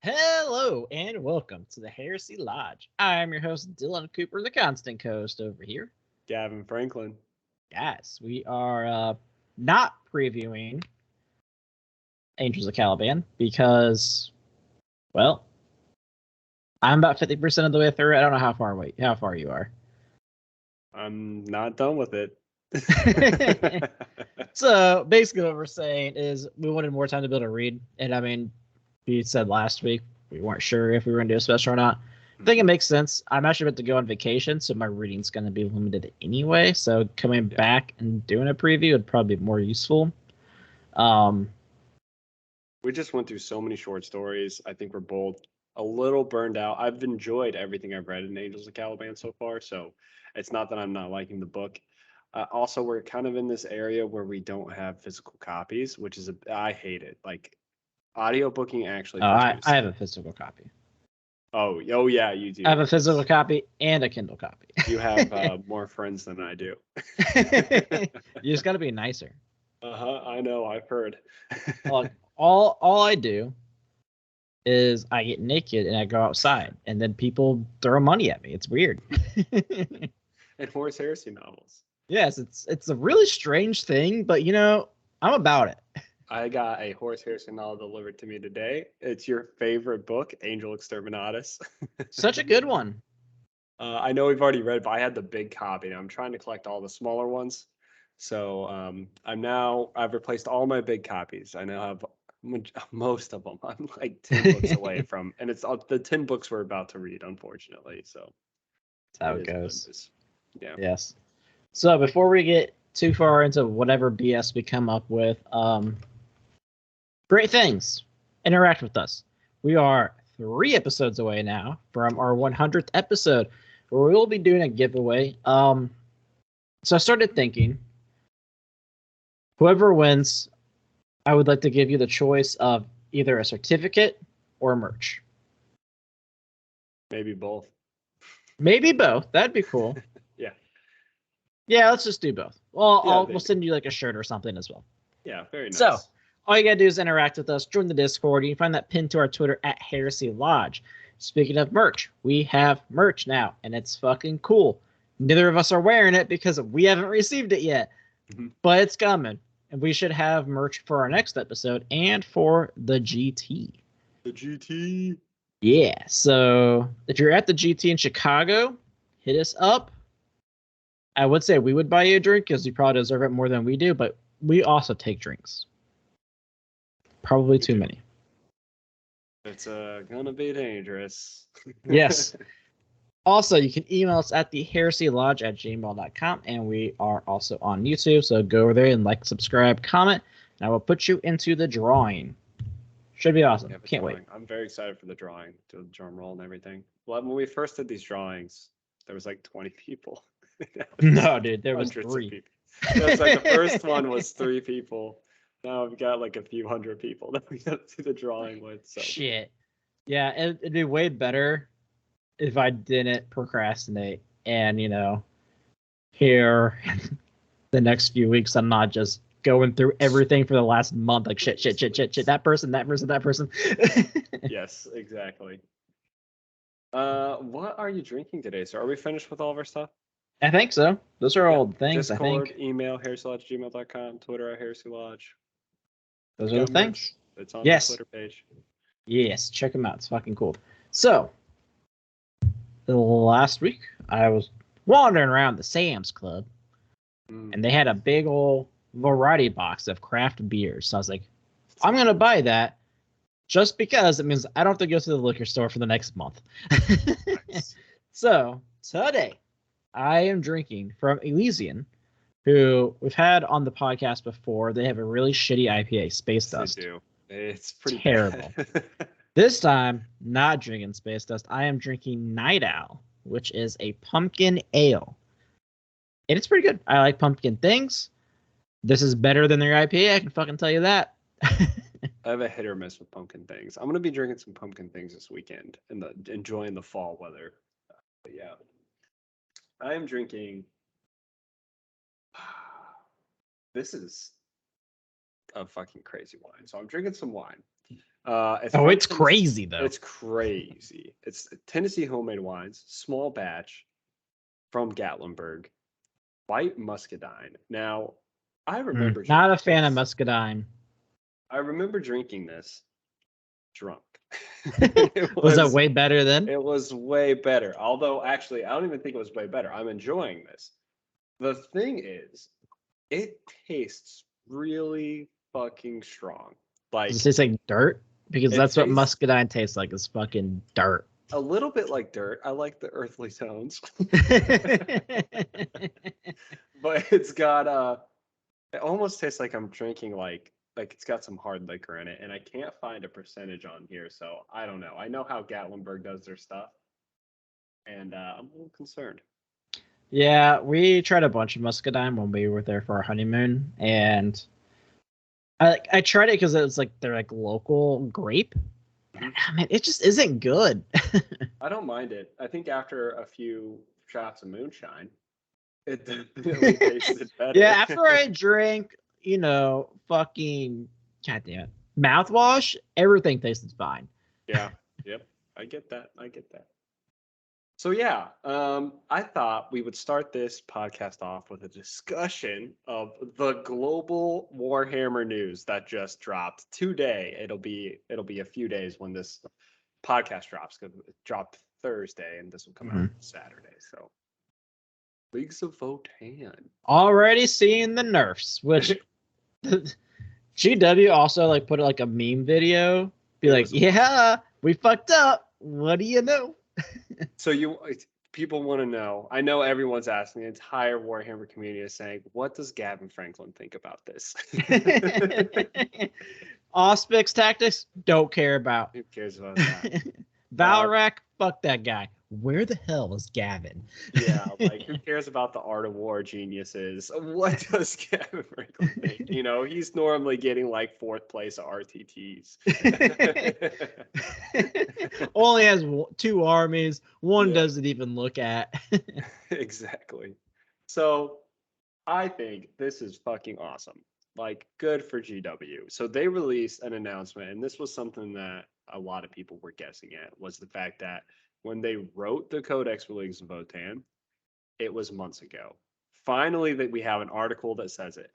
Hello and welcome to the Heresy Lodge. I'm your host, Dylan Cooper, the constant co-host over here. Gavin Franklin. Guys, we are not previewing Angels of Caliban because, well, I'm about 50% of the way through. I don't know how far you are. I'm not done with it. So basically what we're saying is we wanted more time to be able to read. And I mean, we said last week we weren't sure if we were going to do a special or not. I think it makes sense. I'm actually about to go on vacation, so my reading's going to be limited anyway. So coming back and doing a preview would probably be more useful. We just went through so many short stories. I think we're both a little burned out. I've enjoyed everything I've read in Angels of Caliban so far, so it's not that I'm not liking the book. Also, we're kind of in this area where we don't have physical copies, which is I hate it. Like audio booking actually. I have a physical copy. Oh yeah, you do. I have a physical copy and a Kindle copy. You have more friends than I do. You just got to be nicer. I know. I've heard. Look, all I do is I get naked and I go outside, and then people throw money at me. It's weird. And Horse Heresy novels. Yes, it's a really strange thing, but I'm about it. I got a Horse Heresy novel delivered to me today. It's your favorite book, Angel Exterminatus. Such a good one. I know we've already read it, but I had the big copy. And I'm trying to collect all the smaller ones. So I've replaced all my big copies. I now have most of them. I'm like 10 books away from, and it's the 10 books we're about to read, unfortunately. So that's how it goes. Yeah. Yes. So before we get too far into whatever BS we come up with, great things. Interact with us. We are 3 episodes away now from our 100th episode, where we will be doing a giveaway. So I started thinking, whoever wins, I would like to give you the choice of either a certificate or merch. Maybe both. Maybe both. That'd be cool. Yeah. Yeah, let's just do both. Well, Yeah, we'll send you like a shirt or something as well. Yeah, very nice. So, all you gotta do is interact with us, join the Discord. You can find that pinned to our Twitter at Heresy Lodge. Speaking of merch, we have merch now, and it's fucking cool. Neither of us are wearing it because we haven't received it yet, but it's coming. And we should have merch for our next episode and for the GT. The GT. Yeah, so if you're at the GT in Chicago, hit us up. I would say we would buy you a drink because you probably deserve it more than we do, but we also take drinks. Probably too many. It's gonna be dangerous. Yes. Also, you can email us at theheresylodge@gmail.com, and we are also on YouTube, so go over there and like, subscribe, comment, and I will put you into the drawing. Should be awesome. Can't wait. I'm very excited for the drawing, do the drum roll and everything. Well, when we first did these drawings, there was like 20 people. No, dude, there was 3. People. It was like the first one was 3 people. Now we've got like a few hundred people that we got to do the drawing with. So. Shit. Yeah, it'd be way better if I didn't procrastinate and, here the next few weeks, I'm not just going through everything for the last month. Like shit. That person. Yes, exactly. What are you drinking today? So are we finished with all of our stuff? I think so. Those are all the things. Discord, I think. email, heresylodge@gmail.com, Twitter at heresylodge. Those are the things. It's on the Twitter page. Yes, check them out. It's fucking cool. So, last week I was wandering around the Sam's Club, and they had a big old variety box of craft beers. So I was like, I'm gonna buy that just because it means I don't have to go to the liquor store for the next month. Nice. So today I am drinking from Elysian, who we've had on the podcast before. They have a really shitty IPA, Space Dust. They do. It's pretty terrible. This time, not drinking Space Dust. I am drinking Night Owl, which is a pumpkin ale. And it's pretty good. I like pumpkin things. This is better than their IPA, I can fucking tell you that. I have a hit or miss with pumpkin things. I'm going to be drinking some pumpkin things this weekend and enjoying the fall weather. But yeah. I am drinking. This is a fucking crazy wine. So I'm drinking some wine. It's crazy though. It's crazy. It's Tennessee homemade wines, small batch from Gatlinburg, white muscadine. Now, I remember not a drinking fan of this. muscadine. I remember drinking this drunk. Was that way better then? It was way better. Although, actually, I don't even think it was way better. I'm enjoying this. The thing is, it tastes really fucking strong. Does Like, it taste like dirt? Because it that's what tastes muscadine tastes like. Is fucking dirt. a little bit like dirt. I like the earthly tones. But it's got it almost tastes like I'm drinking like it's got some hard liquor in it, and I can't find a percentage on here, so I don't know. I know how Gatlinburg does their stuff, and I'm a little concerned. Yeah, we tried a bunch of muscadine when we were there for our honeymoon, and I tried it because it's like they're like local grape. I mean, it just isn't good. I don't mind it. I think after a few shots of moonshine, it definitely tasted better. Yeah, after I drank, fucking goddamn mouthwash, everything tasted fine. Yeah. Yep. I get that. I get that. So yeah, I thought we would start this podcast off with a discussion of the global Warhammer news that just dropped today. It'll be a few days when this podcast drops, because it dropped Thursday and this will come out Saturday. So Leagues of Votan. Already seeing the nerfs, which GW also like put like a meme video, be like, yeah, we fucked up. What do you know? So people want to know. I know everyone's asking. The entire Warhammer community is saying, "What does Gavin Franklin think about this?" Auspex tactics, don't care about. Who cares about that? Valrak, fuck that guy. Where the hell is Gavin? Yeah, like who cares about the Art of War geniuses? What does Gavin Franklin think? He's normally getting like 4th place RTTs. Only has 2 armies. One doesn't even look at. Exactly. So I think this is fucking awesome. Like, good for GW. So they released an announcement, and this was something that a lot of people were guessing at, was the fact that when they wrote the Codex for Leagues of Votan, it was months ago. Finally, that we have an article that says it.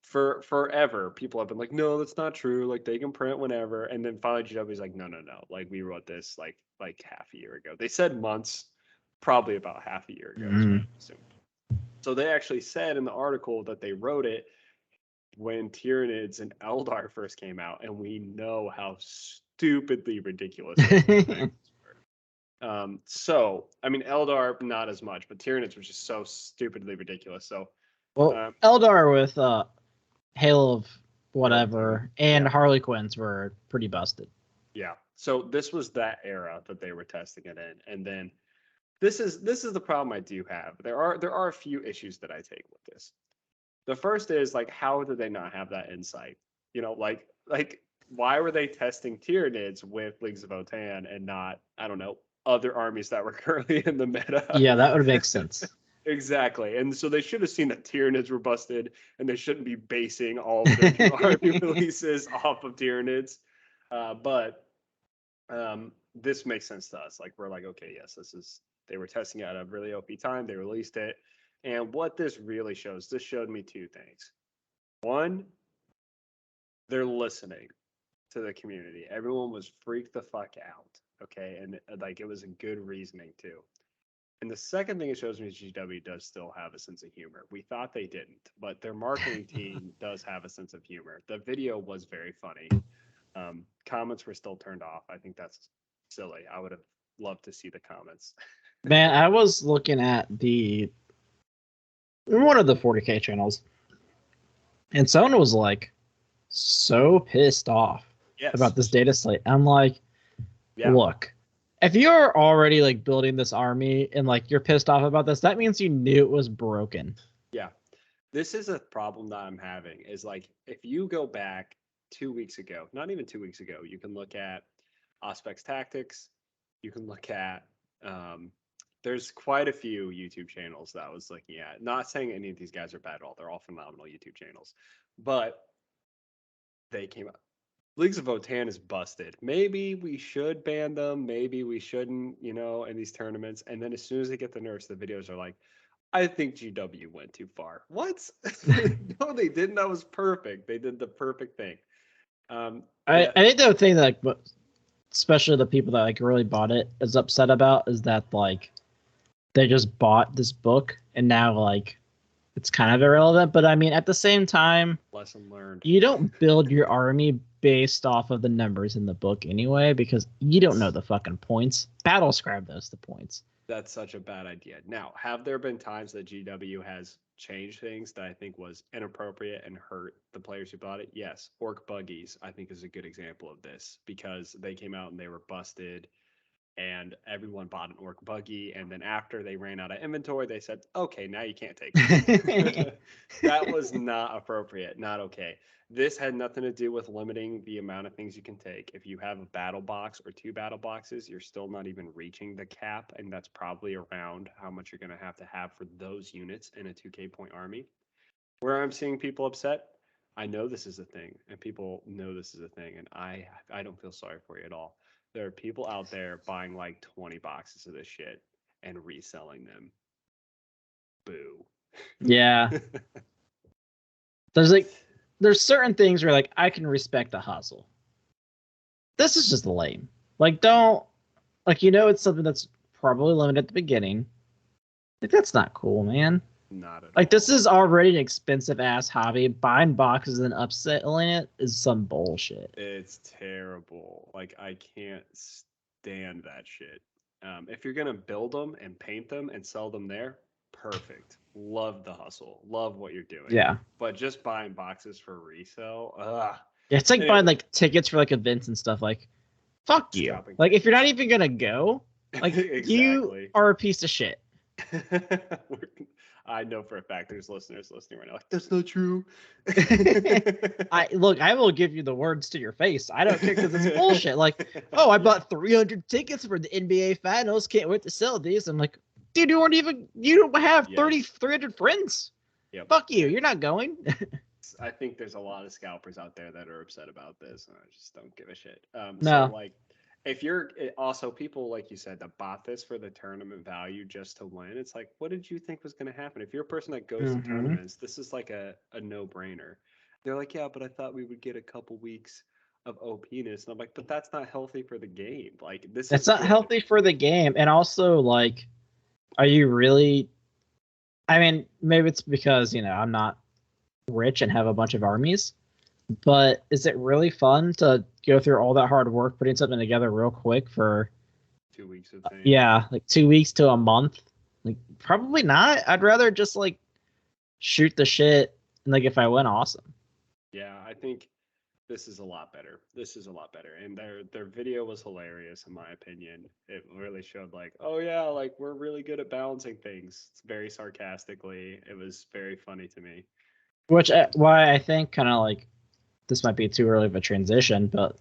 For forever, people have been like, no, that's not true. Like, they can print whenever. And then finally, GW is like, no. Like, we wrote this like half a year ago. They said months, probably about half a year ago. Is what I assume. So they actually said in the article that they wrote it when Tyranids and Eldar first came out, and we know how stupidly ridiculous those things were. So, I mean, Eldar, not as much, but Tyranids was just so stupidly ridiculous. So, well, Eldar with Hail of whatever and Harley Quinns were pretty busted. Yeah. So this was that era that they were testing it in, and then this is the problem I do have. There are a few issues that I take with this. The first is, like, how did they not have that insight? Like why were they testing Tyranids with Leagues of Votan and not, I don't know, other armies that were currently in the meta? Yeah, that would make sense. Exactly. And so they should have seen that Tyranids were busted, and they shouldn't be basing all of their new army releases off of Tyranids. But this makes sense to us. Like, we're like, okay, yes, they were testing it at a really OP time. They released it. And what this really shows, this showed me 2 things. One, they're listening to the community. Everyone was freaked the fuck out. Okay. And like, it was a good reasoning too. And the second thing it shows me is GW does still have a sense of humor. We thought they didn't, but their marketing team does have a sense of humor. The video was very funny. Comments were still turned off. I think that's silly. I would have loved to see the comments. Man, I was looking at one of the 40K channels, and someone was like so pissed off about this data slate. I'm like, look, if you're already like building this army and like you're pissed off about this, that means you knew it was broken. Yeah. This is a problem that I'm having, is like, if you go back 2 weeks ago, not even 2 weeks ago, you can look at Auspex Tactics. You can look at, there's quite a few YouTube channels that I was looking at. Not saying any of these guys are bad at all. They're all phenomenal YouTube channels. But they came up. Leagues of Votan is busted. Maybe we should ban them. Maybe we shouldn't, in these tournaments. And then as soon as they get the nerfs, the videos are like, I think GW went too far. What? No, they didn't. That was perfect. They did the perfect thing. I think the thing that, like, especially the people that like really bought it, is upset about is that like they just bought this book and now like it's kind of irrelevant. But I mean, at the same time, lesson learned. You don't build your army based off of the numbers in the book anyway, because you don't know the fucking points. Battlescribe knows the points. That's such a bad idea. Now, have there been times that GW has changed things that I think was inappropriate and hurt the players who bought it? Yes. Orc Buggies, I think, is a good example of this because they came out and they were busted and everyone bought an Orc Buggy. And then after they ran out of inventory, they said, okay, now you can't take it. That was not appropriate. Not okay. This had nothing to do with limiting the amount of things you can take. If you have a battle box or 2 battle boxes, you're still not even reaching the cap, and that's probably around how much you're going to have for those units in a 2K point army. Where I'm seeing people upset, I know this is a thing, and people know this is a thing, and I don't feel sorry for you at all. There are people out there buying like 20 boxes of this shit and reselling them. Boo. Yeah. There's certain things where like I can respect the hustle. This is just lame. Like don't it's something that's probably limited at the beginning. Like that's not cool, man. Not at like all. This is already an expensive ass hobby. Buying boxes and upselling it is some bullshit. It's terrible. Like I can't stand that shit. If you're gonna build them and paint them and sell them there, perfect. Love the hustle. Love what you're doing. Yeah. But just buying boxes for resale, ugh. Yeah, it's like buying like tickets for like events and stuff. Like, fuck you. Scalping. Like if you're not even gonna go, like exactly. You are a piece of shit. I know for a fact there's listeners listening right now. Like, that's not true. I will give you the words to your face. I don't care because it's bullshit. Like, oh, I bought 300 tickets for the NBA Finals. Can't wait to sell these. I'm like, dude, you don't have 300 friends. Yep. Fuck you. You're not going. I think there's a lot of scalpers out there that are upset about this, and I just don't give a shit. No. So like, if you're also people like you said that bought this for the tournament value just to win, it's like, what did you think was going to happen? If you're a person that goes to tournaments, this is like a no-brainer. They're like, yeah, but I thought we would get a couple weeks of OPness, and I'm like, but that's not healthy for the game. Like this, it's not healthy for the game, and also like, are you really? I mean, maybe it's because I'm not rich and have a bunch of armies. But is it really fun to go through all that hard work putting something together real quick for 2 weeks of fame? Yeah, like 2 weeks to a month? Like probably not. I'd rather just like shoot the shit and like if I win, awesome. Yeah, I think this is a lot better. This is a lot better. And their video was hilarious in my opinion. It really showed like, oh yeah, like we're really good at balancing things. It's very sarcastically. It was very funny to me. Which why I think kind of like this might be too early of a transition, but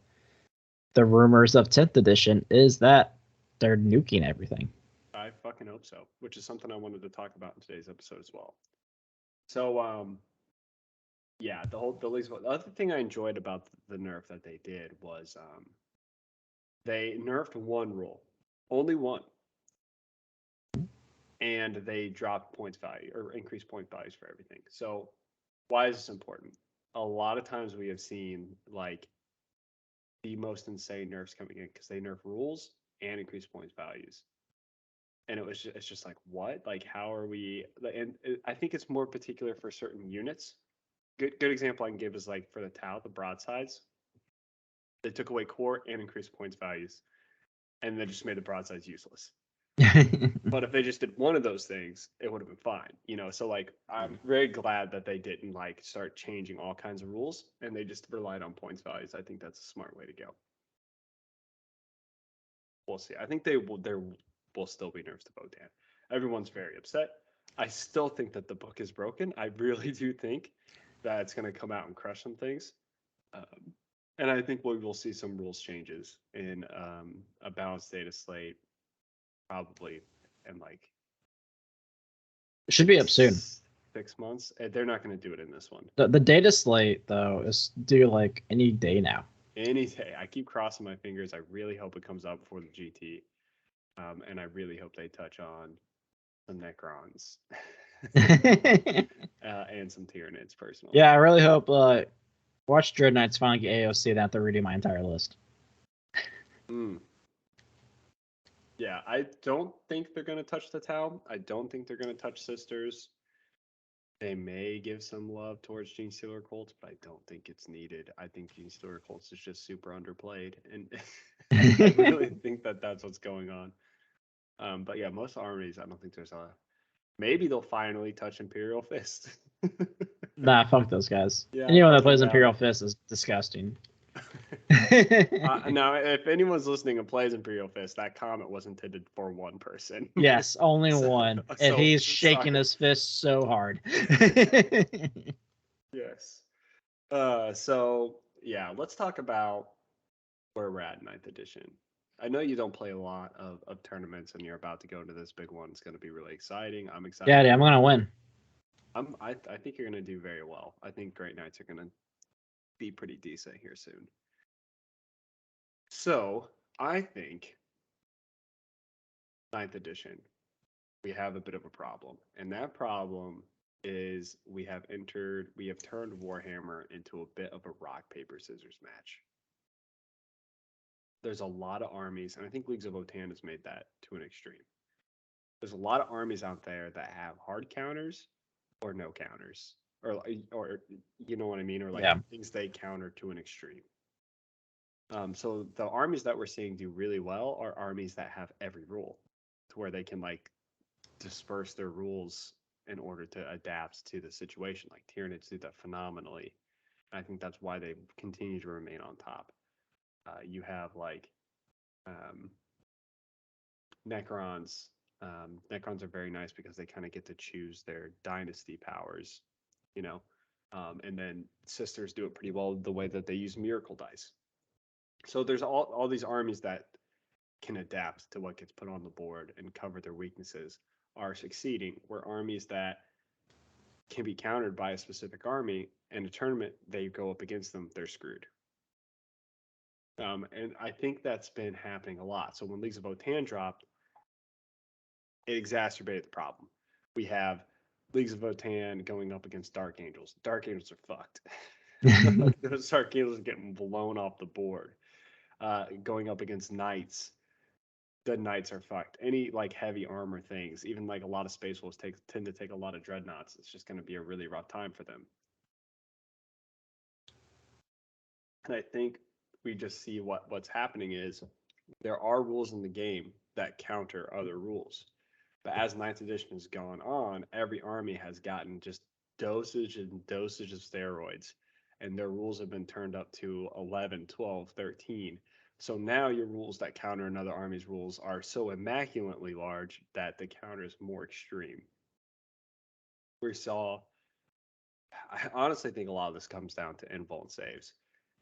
the rumors of 10th edition is that they're nuking everything. I fucking hope so, which is something I wanted to talk about in today's episode as well. So, yeah, the other thing I enjoyed about the nerf that they did was they nerfed one rule, only one, and they dropped points value or increased point values for everything. So, why is this important? A lot of times we have seen like the most insane nerfs coming in because they nerf rules and increase points values. And it's just like, what? Like, how are we? And I think it's more particular for certain units. Good example I can give is like for the Tau, the broadsides. They took away core and increased points values, and they just made the broadsides useless. But if they just did one of those things, it would have been fine, So like, I'm very glad that they didn't like start changing all kinds of rules, and they just relied on points values. I think that's a smart way to go. We'll see. I think there will still be nerfs to Votan. Everyone's very upset. I still think that the book is broken. I really do think that it's going to come out and crush some things. And I think we will see some rules changes in a balanced data slate, probably in like. It should be up soon. 6 months. They're not going to do it in this one. The data slate though is due like any day now. any day. I keep crossing my fingers. I really hope it comes out before the GT. And I really hope they touch on some Necrons and some Tyranids, personally. Yeah, I really hope Watch Dread Knights finally get AOC. That to redo my entire list. Yeah, I don't think they're going to touch the Tau. I don't think they're going to touch Sisters. They may give some love towards Gene Stealer Colts, but I don't think it's needed. I think Gene Stealer Colts is just super underplayed, and I really think that that's what's going on. But yeah, most armies, I don't think there's a. Maybe they'll finally touch Imperial Fist. Nah, fuck those guys. Yeah, anyone that fuck plays them Imperial down. Fist is disgusting. Now, if anyone's listening and plays Imperial Fist, that comment was intended for one person. Yes, only one. And he's shaking sorry. his fist so hard. Yes. So yeah, let's talk about where we're at in 9th edition. I know you don't play a lot of tournaments, and you're about to go into this big one. It's going to be really exciting. I'm excited. Yeah, I'm gonna win. I think you're going to do very well. I think Great Knights are going to be pretty decent here soon. So I think 9th edition, we have a bit of a problem, and that problem is we have turned Warhammer into a bit of a rock paper scissors match. There's a lot of armies, and I think Leagues of Votann has made that to an extreme. There's a lot of armies out there that have hard counters or no counters, or you know what I mean, or like things they counter to an extreme. So the armies that we're seeing do really well are armies that have every rule, to where they can like disperse their rules in order to adapt to the situation. Like Tyranids do that phenomenally. I think that's why they continue to remain on top. You have like Necrons. Necrons are very nice because they kind of get to choose their dynasty powers, you know. And then Sisters do it pretty well the way that they use miracle dice. So there's all these armies that can adapt to what gets put on the board and cover their weaknesses are succeeding, where armies that can be countered by a specific army in a tournament, they go up against them, they're screwed. And I think that's been happening a lot. So when Leagues of Votann dropped, it exacerbated the problem. We have Leagues of Votann going up against Dark Angels. Dark Angels are fucked. Those Dark Angels are getting blown off the board. Going up against Knights, the Knights are fucked. Any like heavy armor things, even like a lot of Space Wolves tend to take a lot of Dreadnoughts. It's just going to be a really rough time for them. And I think we just see what's happening is there are rules in the game that counter other rules. But as 9th edition has gone on, every army has gotten just dosage and dosage of steroids. And their rules have been turned up to 11, 12, 13. So now your rules that counter another army's rules are so immaculately large that the counter is more extreme. I honestly think a lot of this comes down to invuln saves.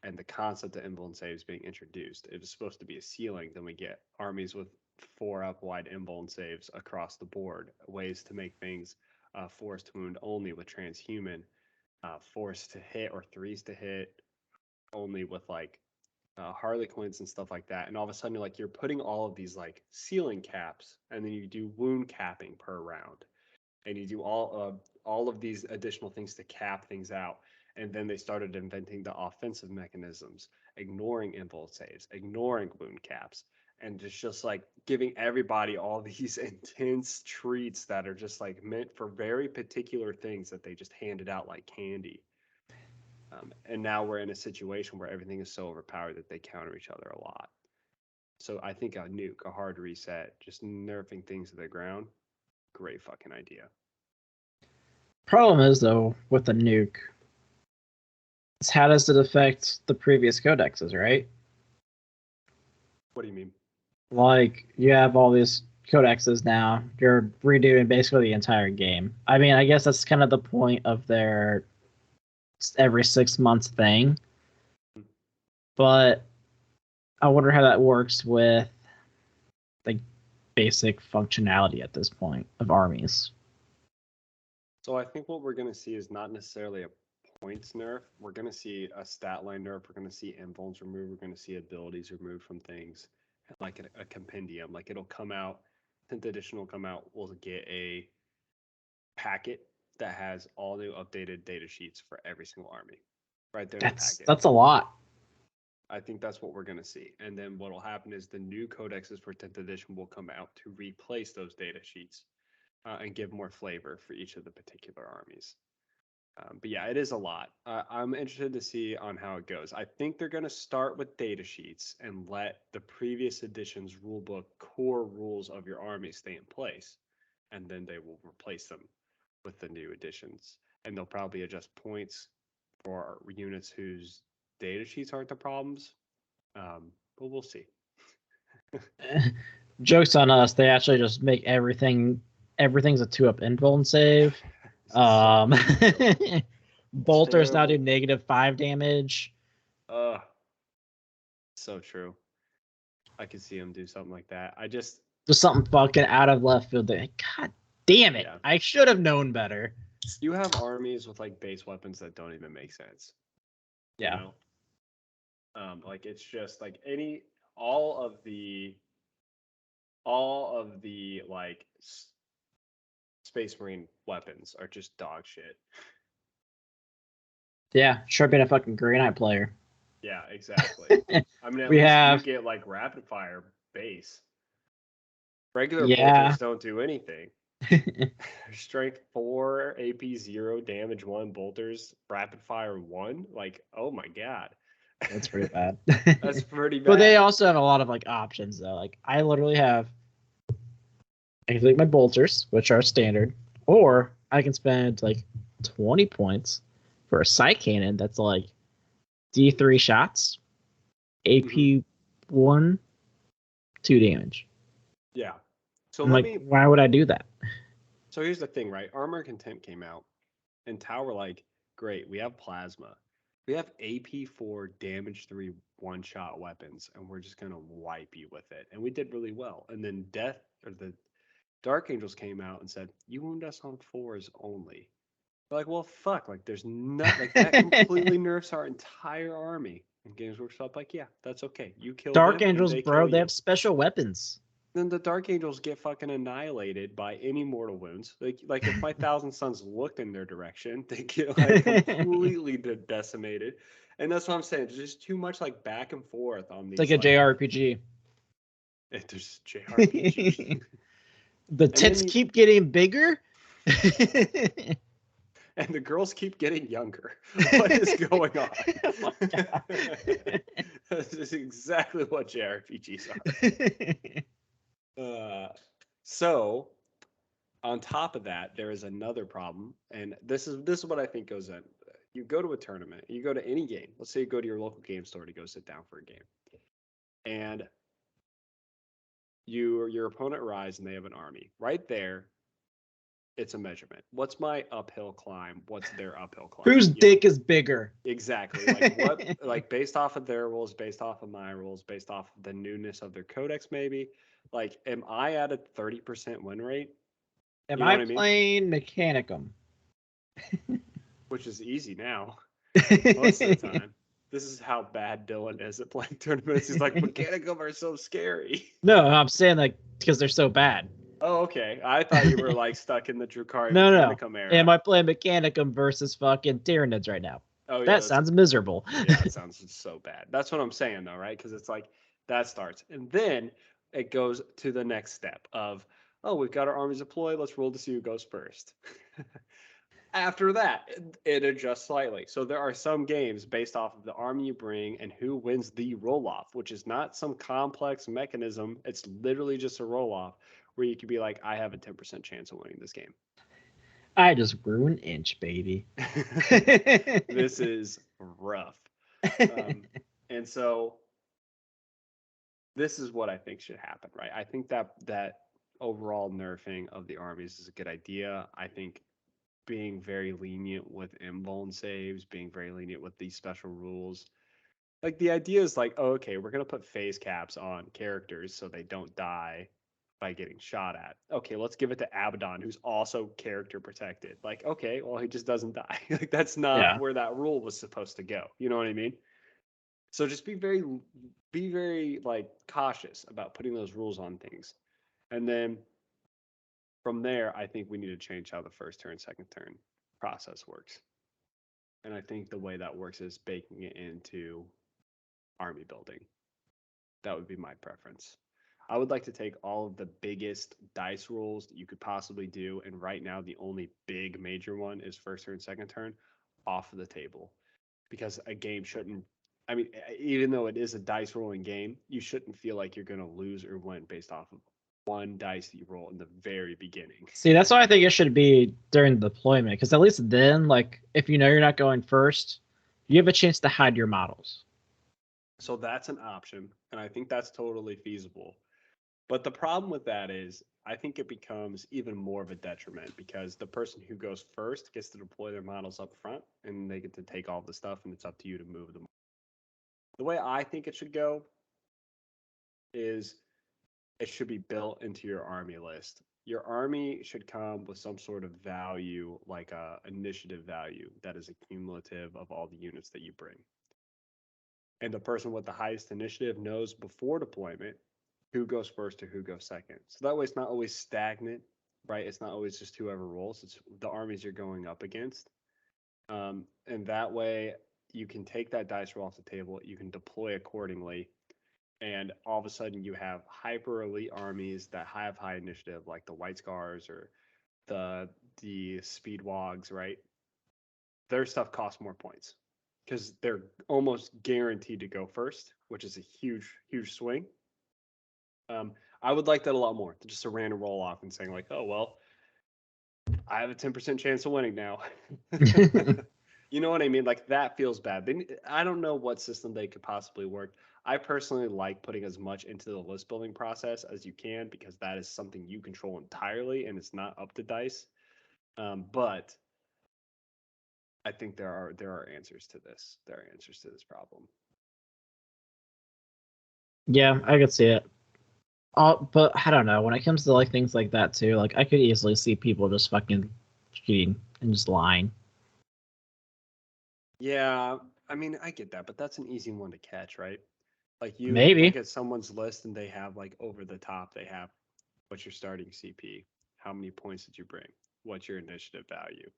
And the concept of invuln saves being introduced. It was supposed to be a ceiling, then we get armies with 4 up wide invuln saves across the board, ways to make things force to wound only with transhuman, force to hit or 3s to hit only with like Harlequins and stuff like that. And all of a sudden you're putting all of these like ceiling caps, and then you do wound capping per round, and you do all of these additional things to cap things out. And then they started inventing the offensive mechanisms, ignoring invuln saves, ignoring wound caps, and just like giving everybody all these intense treats that are just like meant for very particular things that they just handed out like candy. And now we're in a situation where everything is so overpowered that they counter each other a lot. So I think a nuke, a hard reset, just nerfing things to the ground, great fucking idea. Problem is though with the nuke, is how does it affect the previous codexes, right? What do you mean? Like you have all these codexes now, you're redoing basically the entire game. I mean, I guess that's kind of the point of their every 6 months thing. But I wonder how that works with the basic functionality at this point of armies. So I think what we're going to see is not necessarily a points nerf. We're gonna see a stat line nerf. We're gonna see invulns removed. We're gonna see abilities removed from things, like a compendium. Like it'll come out. 10th edition will come out. We'll get a packet that has all new updated data sheets for every single army, right there in the packet. That's a lot. I think that's what we're going to see. And then what will happen is the new codexes for 10th edition will come out to replace those data sheets and give more flavor for each of the particular armies. But yeah, it is a lot. I'm interested to see on how it goes. I think they're going to start with data sheets and let the previous edition's rulebook core rules of your army stay in place. And then they will replace them with the new additions. And they'll probably adjust points for units whose data sheets aren't the problems. But we'll see. Jokes on us. They actually just make everything's a 2-up invuln save. Bolters now do -5 damage. So true. I could see him do something like that. Just something fucking out of left field. God damn it! Yeah. I should have known better. You have armies with like base weapons that don't even make sense. Yeah. You know? Like it's just like all of the like Space Marine weapons are just dog shit. Yeah, sure being a fucking Grey Knight player. Yeah, exactly. I mean, at least you get like rapid fire base. Regular bolters don't do anything. Strength 4, AP 0, damage 1, bolters, rapid fire 1. Like, oh my god. That's pretty bad. That's pretty bad. But they also have a lot of like options though. Like I literally have I can take my bolters, which are standard, or I can spend like 20 points for a sight cannon that's like D3 shots, AP 1, 2 damage. Yeah. So why would I do that? So here's the thing, right? Armor Content came out, and Tau were like, great, we have plasma. We have AP 4 damage 3 one-shot weapons, and we're just gonna wipe you with it. And we did really well. And then the Dark Angels came out and said, you wound us on 4s only. We're like, well, fuck, like there's not like that completely nerfs our entire army. And Games Workshop like, yeah, that's okay. You kill Dark Angels, bro, they have special weapons. Then the Dark Angels get fucking annihilated by any mortal wounds. Like if my Thousand Sons looked in their direction, they get like completely decimated. And that's what I'm saying. There's just too much like back and forth on these. It's like a JRPG. There's JRPG. The tits keep getting bigger. And the girls keep getting younger. What is going on? Oh this is exactly what JRPGs are. So, on top of that, there is another problem, and this is what I think goes in. You go to a tournament, you go to any game. Let's say you go to your local game store to go sit down for a game, and your opponent arrives and they have an army right there. It's a measurement. What's my uphill climb? What's their uphill climb? Whose dick is bigger? Exactly. Like what? Like based off of their rules, based off of my rules, based off of the newness of their codex, maybe. Like, am I at a 30% win rate? Am I playing Mechanicum? Which is easy now. Most of the time. This is how bad Dylan is at playing tournaments. He's like, Mechanicum are so scary. No, I'm saying like because they're so bad. Oh, okay. I thought you were like stuck in the Drukhari Mechanicum era. Am I playing Mechanicum versus fucking Tyranids right now? Oh, yeah. That sounds miserable. Yeah, it sounds so bad. That's what I'm saying though, right? Because it's like that starts. And then it goes to the next step of, oh, we've got our armies deployed. Let's roll to see who goes first. After that, it adjusts slightly. So there are some games based off of the army you bring and who wins the roll-off, which is not some complex mechanism. It's literally just a roll-off where you could be like, I have a 10% chance of winning this game. I just grew an inch, baby. This is rough. And so this is what I think should happen, right? I think that overall nerfing of the armies is a good idea. I think being very lenient with invuln saves, being very lenient with these special rules. Like the idea is like, oh, okay, we're gonna put phase caps on characters so they don't die by getting shot at. Okay, let's give it to Abaddon, who's also character protected. Like, okay, well, he just doesn't die. Like, that's not where that rule was supposed to go. You know what I mean? So just be very like cautious about putting those rules on things. And then from there, I think we need to change how the first turn, second turn process works. And I think the way that works is baking it into army building. That would be my preference. I would like to take all of the biggest dice rolls that you could possibly do, and right now the only big major one is first turn, second turn, off of the table. Because a game shouldn't, I mean, even though it is a dice rolling game, you shouldn't feel like you're going to lose or win based off of one dice that you roll in the very beginning. See, that's why I think it should be during the deployment, because at least then, like, if you know you're not going first, you have a chance to hide your models. So that's an option, and I think that's totally feasible. But the problem with that is, I think it becomes even more of a detriment because the person who goes first gets to deploy their models up front, and they get to take all the stuff, and it's up to you to move them. The way I think it should go is it should be built into your army list. Your army should come with some sort of value, like a initiative value that is accumulative of all the units that you bring. And the person with the highest initiative knows before deployment who goes first or who goes second. So that way it's not always stagnant, right? It's not always just whoever rolls. It's the armies you're going up against. And that way you can take that dice roll off the table. You can deploy accordingly. And all of a sudden you have hyper elite armies that have high initiative, like the White Scars or the Speedwogs, right? Their stuff costs more points because they're almost guaranteed to go first, which is a huge swing. I would like that a lot more. Just a random roll off and saying like, oh well, I have a 10% chance of winning now. You know what I mean? Like that feels bad. I don't know what system they could possibly work. I personally like putting as much into the list building process as you can because that is something you control entirely and it's not up to dice. But I think there are answers to this. There are answers to this problem. Yeah, I could see it. But I don't know. When it comes to like things like that too, like I could easily see people just fucking cheating and just lying. Yeah, I mean, I get that, but that's an easy one to catch, right? Like you Maybe. look at someone's list and they have like over the top, they have what's your starting CP? How many points did you bring? What's your initiative value?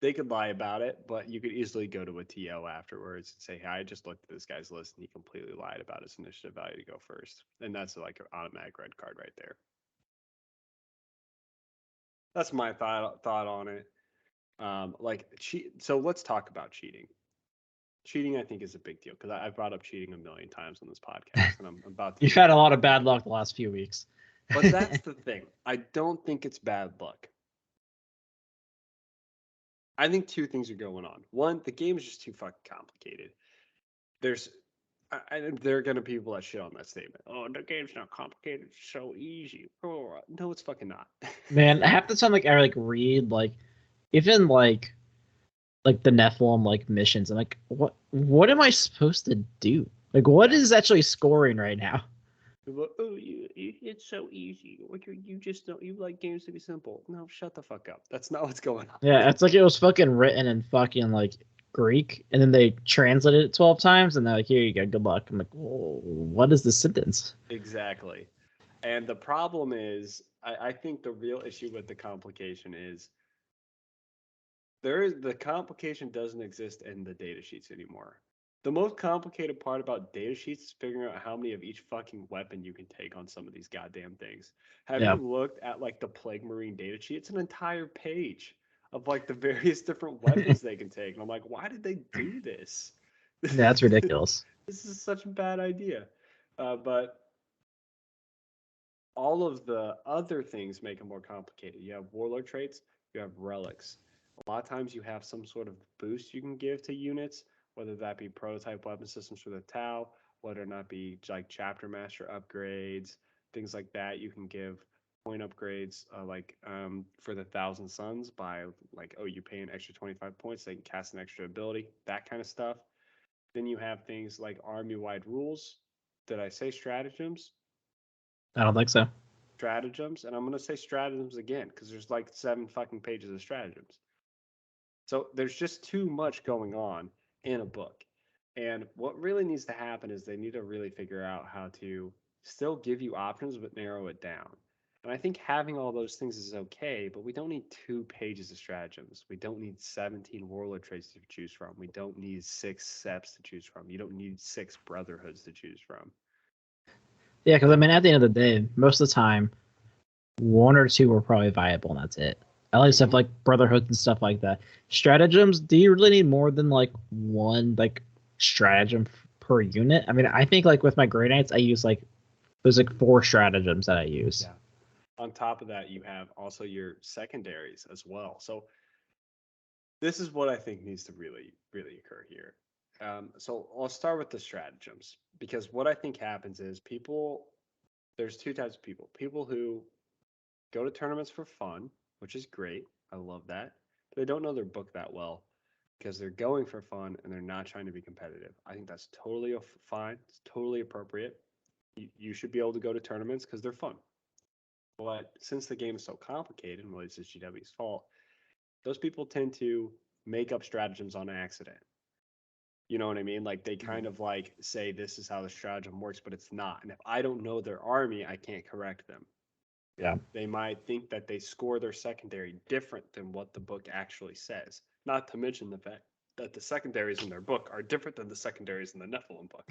They could lie about it, but you could easily go to a TO afterwards and say, hey, I just looked at this guy's list and he completely lied about his initiative value to go first. And that's like an automatic red card right there. That's my thought on it. So let's talk about cheating. Cheating, I think, is a big deal because I've brought up cheating a million times on this podcast, and I'm about to. You've had a lot of bad luck the last few weeks. But that's the thing. I don't think it's bad luck. I think two things are going on. One, the game is just too fucking complicated. There are gonna be people that shit on that statement. Oh, the game's not complicated; it's so easy. Oh, no, it's fucking not. Man, half the time, like I like read like even like the Nephilim like missions. I'm like, what am I supposed to do? Like, what is actually scoring right now? Oh, it's so easy. Like you just don't. You like games to be simple. No, shut the fuck up. That's not what's going on. Yeah, it's like it was fucking written in fucking like Greek, and then they translated it 12 times, and they're like, here you go, good luck. I'm like, what is this sentence? Exactly. And the problem is, I think the real issue with the complication is the complication doesn't exist in the data sheets anymore. The most complicated part about data sheets is figuring out how many of each fucking weapon you can take on some of these goddamn things. Have Yeah. you looked at like the Plague Marine data sheet? It's an entire page of like the various different weapons they can take. And I'm like, why did they do this? That's ridiculous. This is such a bad idea. But all of the other things make it more complicated. You have warlord traits, you have relics. A lot of times you have some sort of boost you can give to units, whether that be prototype weapon systems for the Tau, whether or not be like chapter master upgrades, things like that. You can give point upgrades for the Thousand Suns by like, oh, you pay an extra 25 points, they can cast an extra ability, that kind of stuff. Then you have things like army wide rules. Did I say stratagems? I don't think so. stratagems, and I'm going to say stratagems again because there's like 7 fucking pages of stratagems. So there's just too much going on in a book. And what really needs to happen is they need to really figure out how to still give you options but narrow it down. And I think having all those things is okay, but we don't need 2 pages of stratagems. We don't need 17 warlord traits to choose from. We don't need 6 seps to choose from. You don't need 6 brotherhoods to choose from. Yeah, because I mean, at the end of the day, most of the time, 1 or 2 are probably viable, and that's it. At least have like brotherhoods and stuff like that. Stratagems, do you really need more than like 1 like stratagem per unit? I mean, I think like with my Grey Knights, I use like there's like 4 stratagems that I use. Yeah. On top of that, you have also your secondaries as well. So this is what I think needs to really, really occur here. So I'll start with the stratagems because what I think happens is there's 2 types of people. People who go to tournaments for fun, which is great. I love that. But they don't know their book that well because they're going for fun and they're not trying to be competitive. I think that's totally fine. It's totally appropriate. You should be able to go to tournaments because they're fun. But since the game is so complicated, and well, it's just GW's fault, those people tend to make up stratagems on accident. You know what I mean? Like they kind of like say this is how the stratagem works, but it's not. And if I don't know their army, I can't correct them. Yeah. They might think that they score their secondary different than what the book actually says. Not to mention the fact that the secondaries in their book are different than the secondaries in the Nephilim book.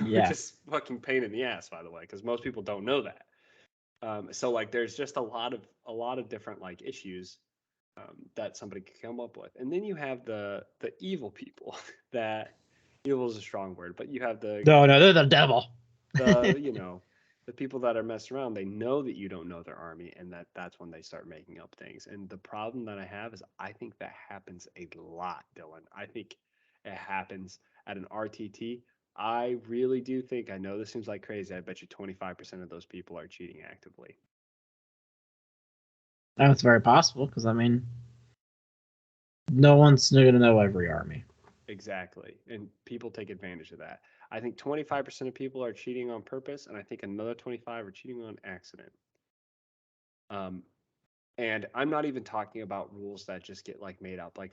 Yeah. Which is fucking pain in the ass, by the way, because most people don't know that. So like there's just a lot of different like issues that somebody could come up with. And then you have the evil people that evil is a strong word, but you have No, they're the devil. the people that are messing around. They know that you don't know their army, and that's when they start making up things. And the problem that I have is I think that happens a lot, Dylan. I think it happens at an RTT. I really do think, I know this seems like crazy, I bet you 25% of those people are cheating actively. That's very possible because I mean, no one's going to know every army. Exactly. And people take advantage of that. I think 25% of people are cheating on purpose, and I think another 25 are cheating on accident. And I'm not even talking about rules that just get like made up, like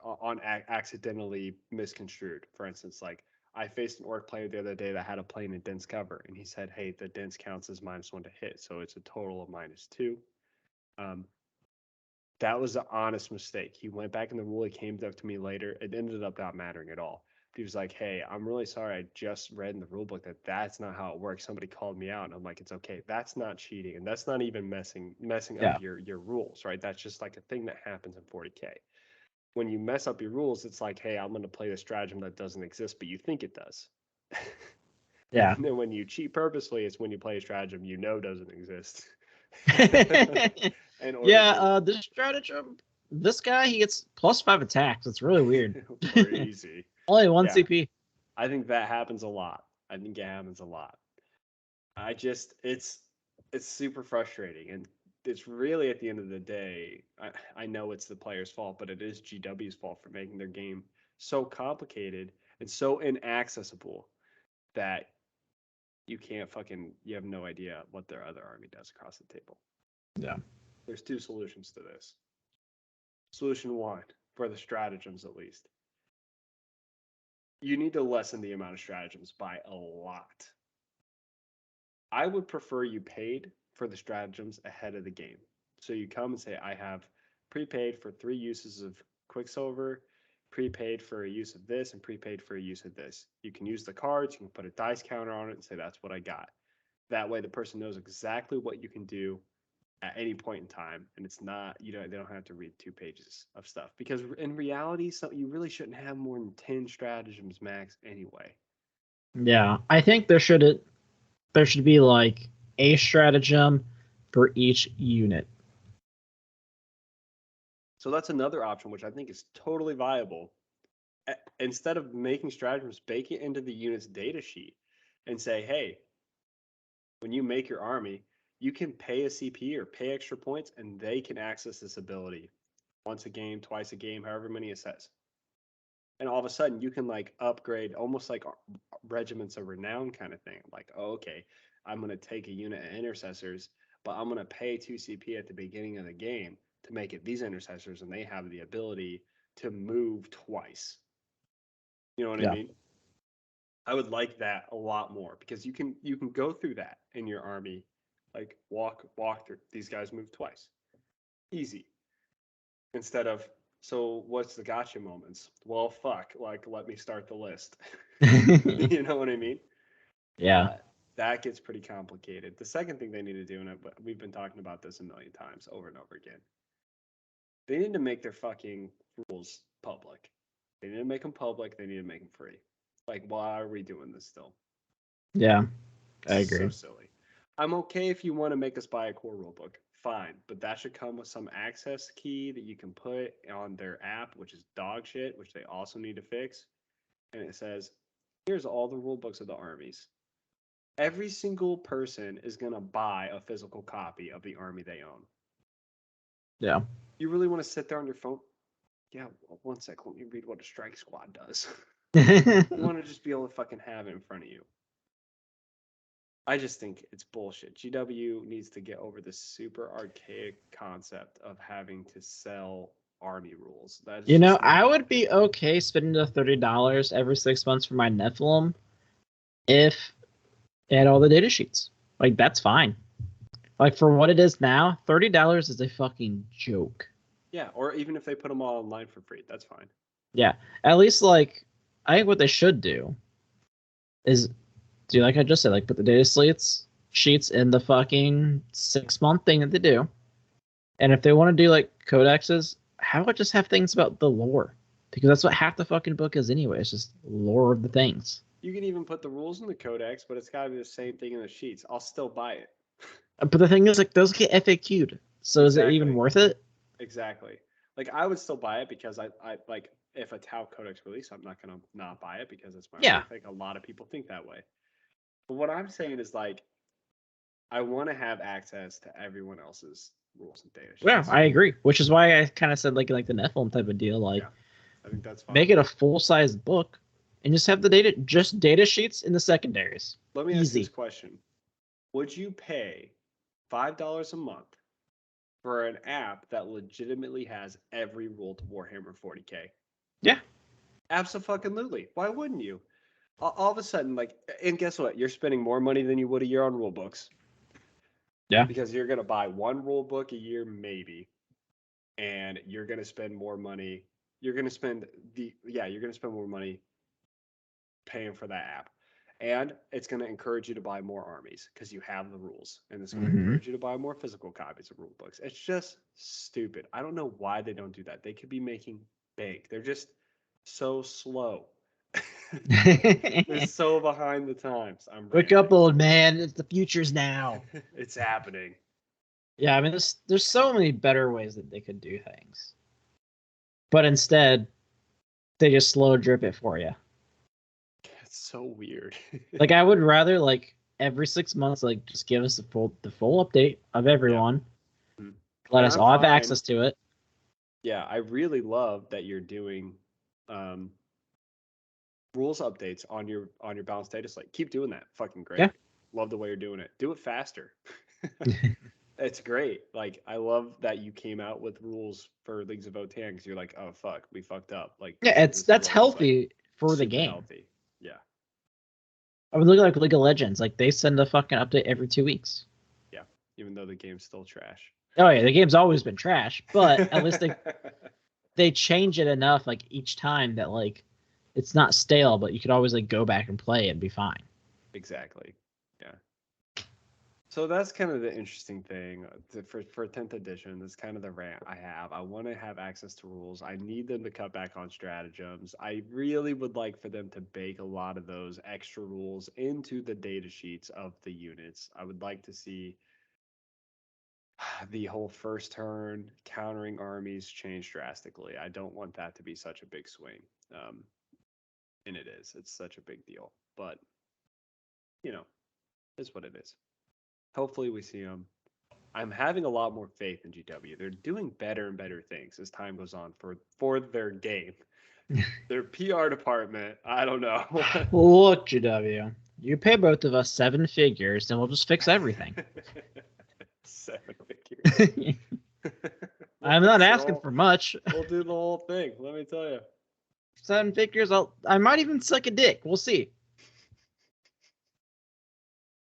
on accidentally misconstrued. For instance, like I faced an orc player the other day that had a plane in dense cover, and he said, "Hey, the dense counts as -1 to hit, so it's a total of -2." That was an honest mistake. He went back in the rule. He came up to me later. It ended up not mattering at all. He was like, "Hey, I'm really sorry. I just read in the rule book that that's not how it works. Somebody called me out." And I'm like, "It's okay. That's not cheating, and that's not even messing Yeah. up your rules, right? That's just like a thing that happens in 40K. When you mess up your rules, it's like, hey, I'm going to play the stratagem that doesn't exist, but you think it does." Yeah. And then when you cheat purposely, it's when you play a stratagem you know doesn't exist. Yeah, this stratagem, this guy, he gets +5 attacks. It's really weird. Crazy. Only 1 Yeah. CP. I think that happens a lot. I think it happens a lot. It's super frustrating, and it's really at the end of the day, I know it's the player's fault, but it is GW's fault for making their game so complicated and so inaccessible that you have no idea what their other army does across the table. Yeah. There's 2 solutions to this. Solution 1, for the stratagems at least. You need to lessen the amount of stratagems by a lot. I would prefer you paid for the stratagems ahead of the game. So you come and say, I have prepaid for 3 uses of Quicksilver, prepaid for a use of this, and prepaid for a use of this. You can use the cards, you can put a dice counter on it and say, that's what I got. That way the person knows exactly what you can do at any point in time, and it's not, they don't have to read 2 pages of stuff, because in reality, you really shouldn't have more than 10 stratagems max anyway. Yeah, I think there should be like a stratagem for each unit. So that's another option, which I think is totally viable. Instead of making stratagems, bake it into the unit's data sheet and say, hey, when you make your army, you can pay a CP or pay extra points, and they can access this ability once a game, twice a game, however many it says. And all of a sudden, you can like upgrade almost like regiments of renown kind of thing. Like, oh, okay, I'm going to take a unit of intercessors, but I'm going to pay 2 CP at the beginning of the game to make it these intercessors, and they have the ability to move twice. You know what I mean? I would like that a lot more because you can go through that in your army, like walk through. These guys move twice, easy. Instead of, so what's the gotcha moments? Well, fuck, like let me start the list. You know what I mean? Yeah. That gets pretty complicated. The second thing they need to do, and we've been talking about this a million times over and over again, they need to make their fucking rules public. They need to make them public. They need to make them free. Like, why are we doing this still? Yeah, I agree. So silly. I'm okay if you want to make us buy a core rulebook. Fine, but that should come with some access key that you can put on their app, which is dog shit, which they also need to fix. And it says, here's all the rule books of the armies. Every single person is going to buy a physical copy of the army they own. Yeah. You really want to sit there on your phone? Yeah, one sec. Let me read what a strike squad does. You want to just be able to fucking have it in front of you. I just think it's bullshit. GW needs to get over this super archaic concept of having to sell army rules. That is I would be okay spending the $30 every 6 months for my Nephilim if it had all the data sheets. Like, that's fine. Like, for what it is now, $30 is a fucking joke. Yeah, or even if they put them all online for free, that's fine. Yeah, at least, like, I think what they should do is do like I just said, like put the data sheets in the fucking 6-month thing that they do. And if they want to do like codexes, how about just have things about the lore? Because that's what half the fucking book is anyway. It's just lore of the things. You can even put the rules in the codex, but it's got to be the same thing in the sheets. I'll still buy it. But the thing is, like, those get FAQ'd. So is it even worth it? Exactly. Like, I would still buy it because I like, if a Tau codex release, I'm not going to not buy it because it's my own. I think a lot of people think that way. But what I'm saying is, like, I want to have access to everyone else's rules and data sheets. Yeah, I agree. Which is why I kind of said like the Nephilim type of deal. Like, I think that's fine. Make it a full-size book and just have the data sheets in the secondaries. Let me ask you this question. Would you pay $5 a month for an app that legitimately has every rule to Warhammer 40K? Yeah. Absolutely. Why wouldn't you? All of a sudden, like, and guess what? You're spending more money than you would a year on rule books. Yeah. Because you're going to buy one rule book a year, maybe. And you're going to spend more money. You're going to spend more money paying for that app. And it's going to encourage you to buy more armies because you have the rules. And it's going to encourage you to buy more physical copies of rule books. It's just stupid. I don't know why they don't do that. They could be making bank. They're just so slow. They're so behind the times. Wake up, old man. It's the future's now. It's happening. Yeah, I mean, there's so many better ways that they could do things. But instead, they just slow drip it for you. It's so weird. Like, I would rather, like, every 6 months, like, just give us the full update of everyone. Yeah. Let us all have access to it. Yeah, I really love that you're doing rules updates on your balanced data slate. Keep doing that. Fucking great. Yeah. Love the way you're doing it. Do it faster. It's great. Like, I love that you came out with rules for Leagues of Votan because you're like, oh fuck, we fucked up. Like, yeah, that's healthy for the game. Healthy. Yeah. I would look like League of Legends. Like, they send a fucking update every 2 weeks. Yeah, even though the game's still trash. Oh yeah, the game's always been trash, but at least they change it enough, like, each time that, like, it's not stale, but you could always, like, go back and play it and be fine. Exactly. Yeah. So that's kind of the interesting thing for 10th edition. That's kind of the rant I have. I want to have access to rules. I need them to cut back on stratagems. I really would like for them to bake a lot of those extra rules into the data sheets of the units. I would like to see the whole first turn countering armies change drastically. I don't want that to be such a big swing. And it is. It's such a big deal. But, it's what it is. Hopefully we see them. I'm having a lot more faith in GW. They're doing better and better things as time goes on for their game. Their PR department, I don't know. Look, GW, You pay both of us 7 figures, and we'll just fix everything. 7 figures. I'm not asking for much. We'll do the whole thing. Let me tell you. 7 figures. I might even suck a dick. We'll see.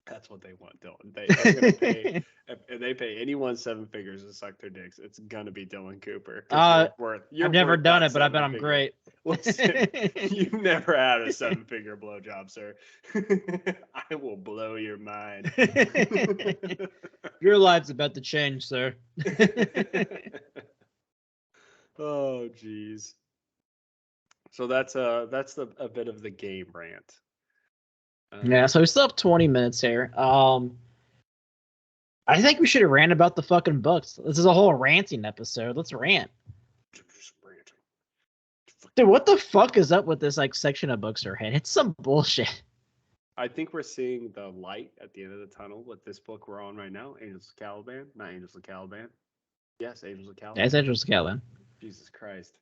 That's what they want, Dylan. They're gonna pay. If they pay anyone 7 figures to suck their dicks, it's gonna be Dylan Cooper. I've never worth done that it, but I bet I'm 7 figure. great. Listen, you've never had a 7-figure blowjob, sir. I will blow your mind. Your life's about to change, sir. Oh, jeez. So that's a bit of the game rant. Yeah, so we still have 20 minutes here. I think we should have ran about the fucking books. This is a whole ranting episode. Let's rant. Dude, what the fuck is up with this like section of books we're in? It's some bullshit. I think we're seeing the light at the end of the tunnel with this book we're on right now, Angels of Caliban. Not Angels of Caliban. Yes, Angels of Caliban. That's Angels of Caliban. Jesus Christ.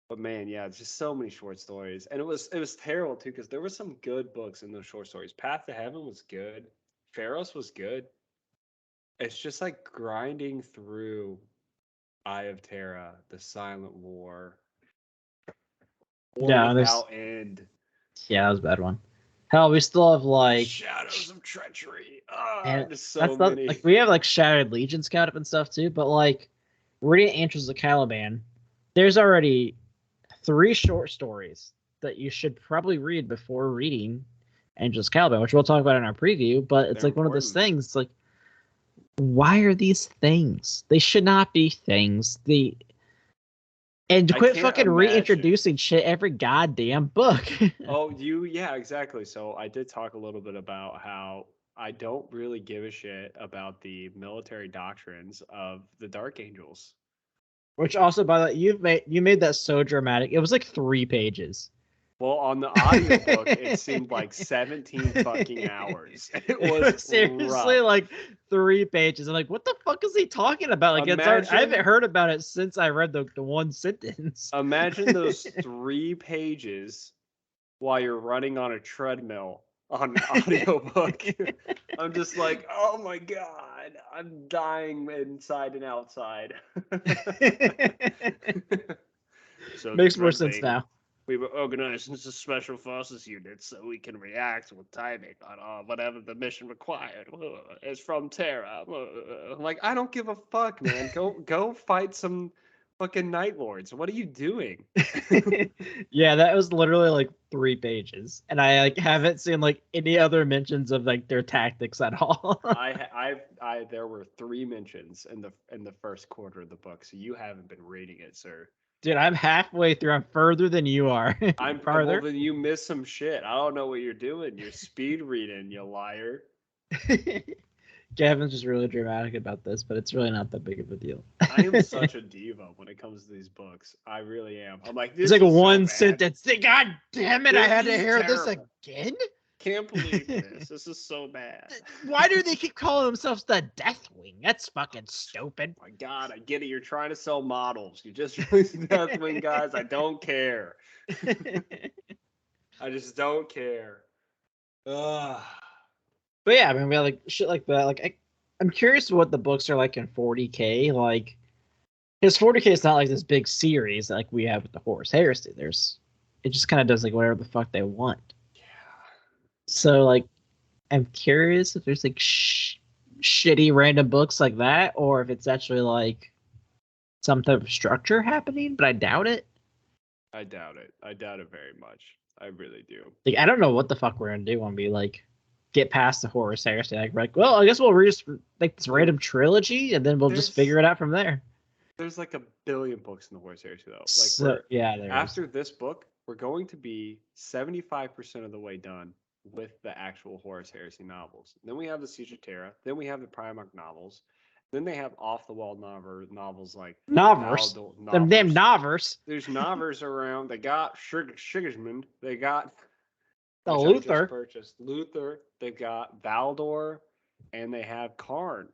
But man, yeah, it's just so many short stories. And it was terrible too, because there were some good books in those short stories. Path to Heaven was good. Pharaohs was good. It's just like grinding through Eye of Terra, The Silent War, Yeah, Without End. Yeah, that was a bad one. Hell, we still have like Shadows of Treachery. and There's so many. Like we have like Shattered Legion Scout up and stuff too, but like reading Angels of Caliban, there's already 3 short stories that you should probably read before reading Angels of Caliban, which we'll talk about in our preview. But it's They're like one of those important. things. Like, why are these things? They should not be things. And I quit can't fucking imagine. reintroducing shit every goddamn book. Yeah, exactly. So I did talk a little bit about how I don't really give a shit about the military doctrines of the Dark Angels. Which also, by the way, you made that so dramatic. It was like 3 pages. Well, on the audiobook, it seemed like 17 fucking hours. It was seriously rough. like 3 pages. I'm like, what the fuck is he talking about? Like, I haven't heard about it since I read the one sentence. Imagine those 3 pages while you're running on a treadmill on an audiobook. I'm just like, oh my god, I'm dying inside and outside. So makes more sense now. We were organized into special forces units so we can react with timing on whatever the mission required. It's from Terra. I'm like, I don't give a fuck, man. Go fight some fucking Night Lords. What are you doing? Yeah, that was literally like 3 pages, and I like haven't seen like any other mentions of like their tactics at all. There were 3 mentions in the first quarter of the book, so you haven't been reading it, sir. Dude, I'm halfway through. I'm further than you are. I'm farther. Well, then you missed some shit. I don't know what you're doing. You're speed reading, you liar. Gavin's just really dramatic about this, but it's really not that big of a deal. I am such a diva when it comes to these books. I really am. I'm like, this it's like is one so sentence. God damn it! I had to hear this again. Can't believe this. This is so bad. Why do they keep calling themselves the Deathwing? That's fucking stupid. Oh my God, I get it. You're trying to sell models. You just released Deathwing, guys. I don't care. I just don't care. Ugh. But yeah, I mean, we have like shit like that. Like, I'm curious what the books are like in 40K. Like, because 40K is not like this big series like we have with the Horus Heresy. It just kind of does like whatever the fuck they want. So, like, I'm curious if there's like shitty random books like that, or if it's actually like some type of structure happening, but I doubt it. I doubt it. I doubt it very much. I really do. Like, I don't know what the fuck we're gonna do when we like get past the Horus Heresy. Like, we're like, well, I guess we'll read just like this random trilogy, and then we'll just figure it out from there. There's like a billion books in the Horus Heresy, though. Like, so, yeah, after this book, we're going to be 75% of the way done with the actual Horus Heresy novels. Then we have the Siege of Terra. Then we have the Primarch novels. Then they have off-the-wall novels like Novers. Them damn Novers. There's Novers around. They got Sigismund. They got Luther. Purchased Luther. They've got Valdor, and they have Karn.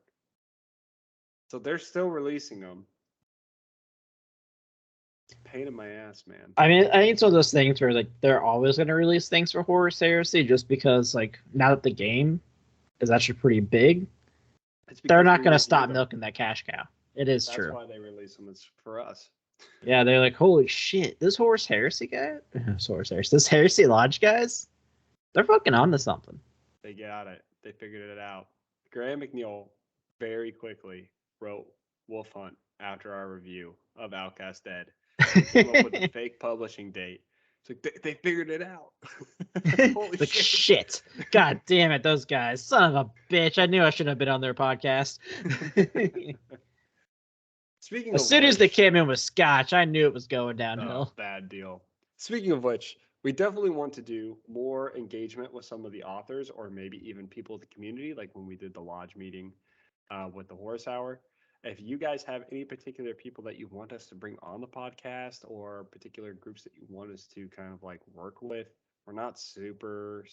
So they're still releasing them. pain in my ass, man. I mean, I think it's one of those things where like they're always going to release things for Horus Heresy just because like now that the game is actually pretty big, they're not going to stop milking that cash cow. It is true. That's why they release them. It's for us. Yeah, they're like, holy shit, this Horus Heresy guy, this Heresy Lodge guys, they're fucking onto something. They got it. They figured it out. Graham McNeil very quickly wrote Wolf Hunt after our review of Outcast Dead. They came up with a fake publishing date. It's like they figured it out. Holy shit. God damn it, those guys. Son of a bitch. I knew I shouldn't have been on their podcast. As soon as they came in with Scotch, I knew it was going downhill. Oh, bad deal. Speaking of which, we definitely want to do more engagement with some of the authors or maybe even people of the community, like when we did the lodge meeting with the Horus Hour. If you guys have any particular people that you want us to bring on the podcast or particular groups that you want us to kind of like work with, we're not super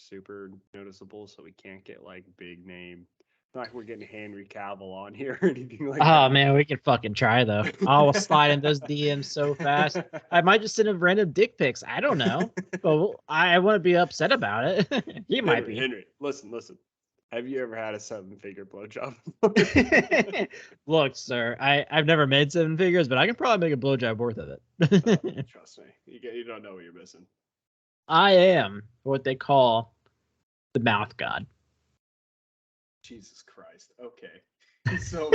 noticeable, so we can't get like big name. It's not like we're getting Henry Cavill on here or anything like that. Oh man, we can fucking try though. I'll slide in those DMs so fast. I might just send him random dick pics. I don't know, but I wouldn't be upset about it. He might be. Henry, listen. Have you ever had a 7-figure blowjob? Look, sir, I've never made 7 figures, but I can probably make a blowjob worth of it. Trust me, you don't know what you're missing. I am what they call the mouth god. Jesus Christ. Okay, so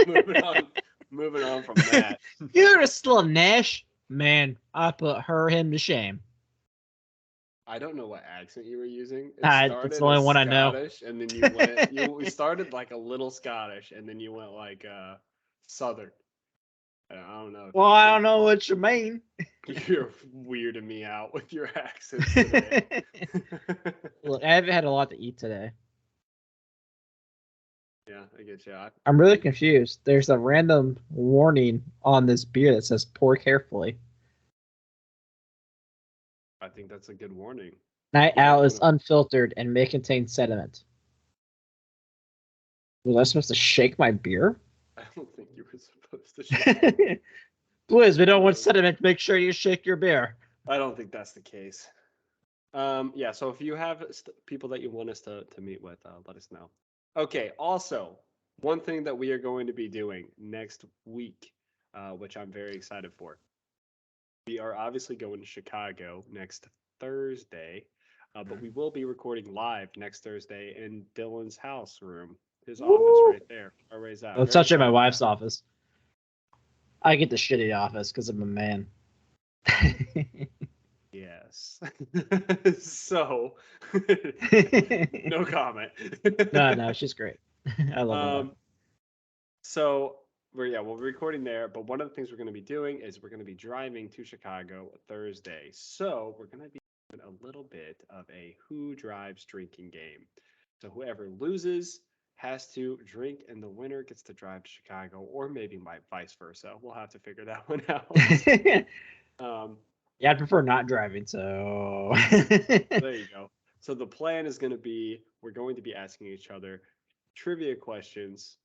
moving on from that. You're a still Nash man. I put him to shame. I don't know what accent you were using. It's the only one Scottish, I know. And then you went. You started like a little Scottish, and then you went like Southern. I don't know. Well, I don't know what you mean. You're weirding me out with your accents today. Look, I haven't had a lot to eat today. Yeah, I get you. I'm really confused. There's a random warning on this beer that says pour carefully. I think that's a good warning. Night Owl is unfiltered and may contain sediment. Was I supposed to shake my beer? I don't think you were supposed to shake. Please, we don't want sediment. Make sure you shake your beer. I don't think that's the case. Yeah, so if you have people that you want us to meet with, let us know. Okay, also, one thing that we are going to be doing next week, which I'm very excited for. We are obviously going to Chicago next Thursday, but we will be recording live next Thursday in Dylan's house room, his office right there. Let's touch at my wife's office. I get the shitty office because I'm a man. Yes. So, no comment. No, she's great. I love her. So we'll be recording there, but one of the things we're going to be doing is we're going to be driving to Chicago Thursday. So we're going to be doing a little bit of a who drives drinking game. So whoever loses has to drink and the winner gets to drive to Chicago, or maybe vice versa. We'll have to figure that one out. Yeah, I prefer not driving, so there you go. So the plan is going to be, we're going to be asking each other trivia questions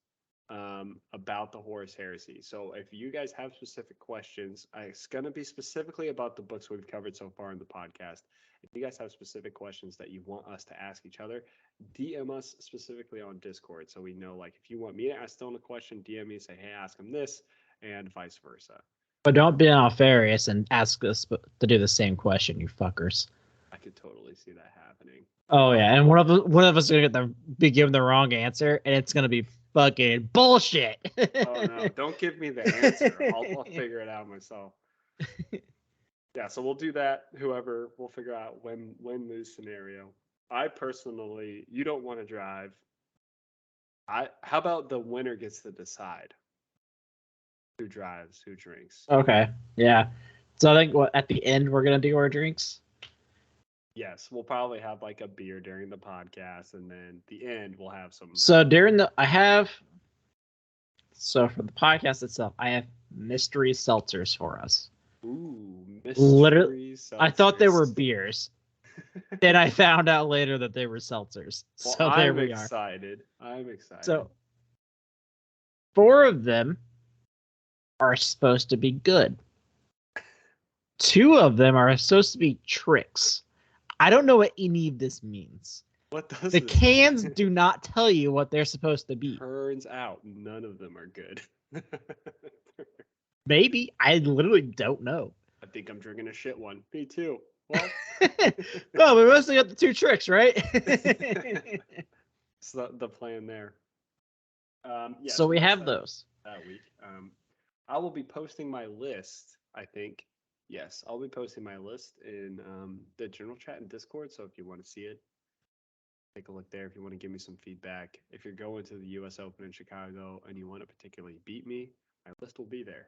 about the Horus Heresy. So if you guys have specific questions, it's going to be specifically about the books we've covered so far in the podcast. If you guys have specific questions that you want us to ask each other, DM us specifically on Discord. So we know, like, if you want me to ask Dylan a question, DM me and say, hey, ask him this, and vice versa. But don't be nefarious and ask us to do the same question, you fuckers. I could totally see that happening. Oh yeah, and one of us is gonna be given the wrong answer, and it's gonna be fucking bullshit. Oh no! Don't give me the answer. I'll figure it out myself. Yeah, so we'll do that. We'll figure out when this scenario. I personally, you don't want to drive. How about the winner gets to decide who drives, who drinks? Okay, yeah. So I think at the end we're gonna do our drinks. Yes, we'll probably have like a beer during the podcast, and then at the end we'll have some. So for the podcast itself, I have mystery seltzers for us. Ooh, mystery literally, seltzers. I thought they were beers. Then I found out later that they were seltzers. Well, so there we are. I'm excited. So 4 of them are supposed to be good. 2 of them are supposed to be tricks. I don't know what any of this means. What does The this cans mean? do not tell you what they're supposed to be. Turns out none of them are good. Maybe. I literally don't know. I think I'm drinking a shit one. Me too. Well, well, we mostly got the 2 tricks, right? it's the plan there. Yeah, so we that's have those. That week. I will be posting my list, I think. Yes, I'll be posting my list in the general chat and Discord. So if you want to see it, take a look there. If you want to give me some feedback, if you're going to the U.S. Open in Chicago and you want to particularly beat me, my list will be there.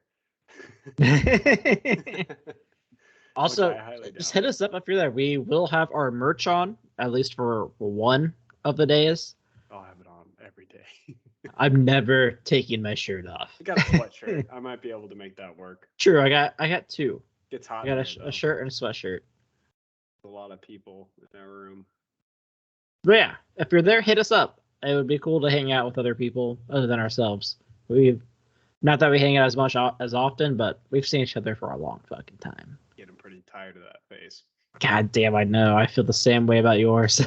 Also, just hit us up if you're there. We will have our merch on, at least for one of the days. I'll have it on every day. I'm never taking my shirt off. I got a sweatshirt. I might be able to make that work. True, I got 2. Gets hot. I got a shirt and a sweatshirt. A lot of people in our room. But yeah, if you're there, hit us up. It would be cool to hang out with other people other than ourselves. Not that we hang out as much as often, but we've seen each other for a long fucking time. Getting pretty tired of that face. God damn, I know. I feel the same way about yours.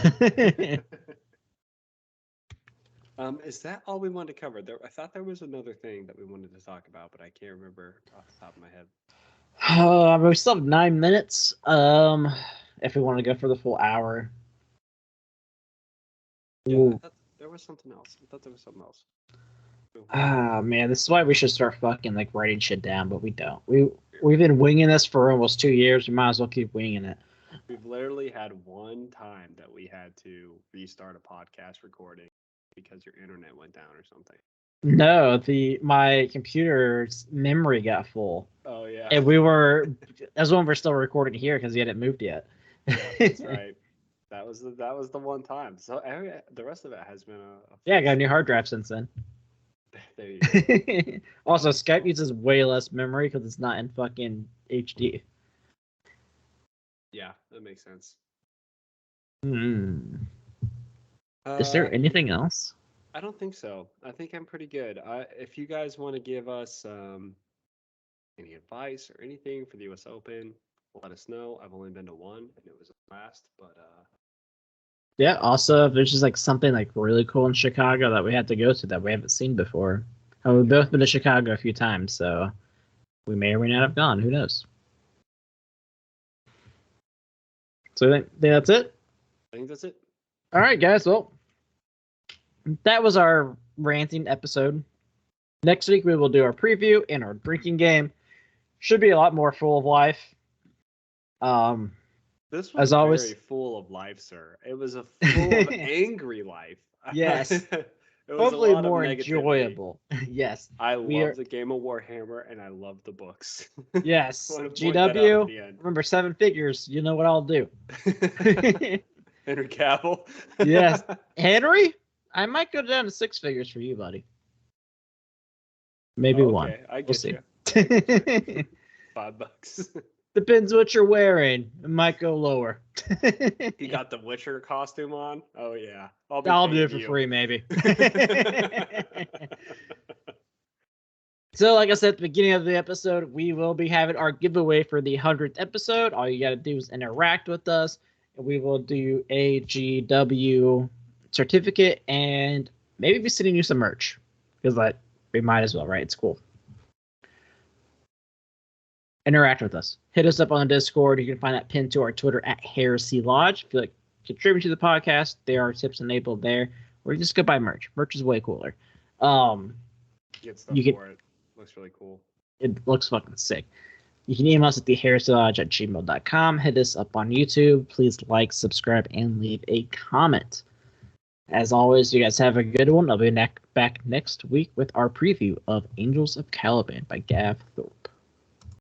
Is that all we wanted to cover? I thought there was another thing that we wanted to talk about, but I can't remember off the top of my head. We still have 9 minutes. If we want to go for the full hour. Yeah, I thought there was something else. Man, this is why we should start fucking like writing shit down, but we don't. We've been winging this for almost 2 years. We might as well keep winging it. We've literally had one time that we had to restart a podcast recording because your internet went down or something. No, my computer's memory got full. Oh yeah. And that's when we're still recording here because he hadn't moved yet. Yeah, that's right. That was the one time. So the rest of it has been I got a new hard drive since then. There you go. Also, Skype uses way less memory because it's not in fucking HD. Yeah, that makes sense. Is there anything else? I don't think so. I think I'm pretty good. If you guys want to give us any advice or anything for the U.S. Open, let us know. I've only been to one, and it was a blast. But yeah. Also, if there's just like something like really cool in Chicago that we had to go to that we haven't seen before, and we've both been to Chicago a few times, so we may or may not have gone. Who knows? So I think that's it. I think that's it. All right, guys. Well, that was our ranting episode. Next week we will do our preview and our drinking game. Should be a lot more full of life. This was as always, very full of life, sir. It was a full of angry life. Yes. Hopefully more enjoyable. Yes. I love the game of Warhammer and I love the books. Yes. GW, remember 7 figures. You know what I'll do. Henry Cavill. Yes. Henry? I might go down to 6 figures for you, buddy. Maybe one. I get you. $5. Depends what you're wearing. It might go lower. You got the Witcher costume on? Oh, yeah. I'll do it for free, maybe. So, like I said at the beginning of the episode, we will be having our giveaway for the 100th episode. All you got to do is interact with us. And we will do a GW certificate and maybe be sending you some merch. Because we might as well, right? It's cool. Interact with us. Hit us up on the Discord. You can find that pinned to our Twitter at Heresy Lodge. If you like contribute to the podcast, there are tips enabled there. Or you just go buy merch. Merch is way cooler. Get stuff for it. Looks really cool. It looks fucking sick. You can email us at theheresiolodge@gmail.com. Hit us up on YouTube. Please like, subscribe, and leave a comment. As always, you guys have a good one. I'll be back next week with our preview of Angels of Caliban by Gav Thor.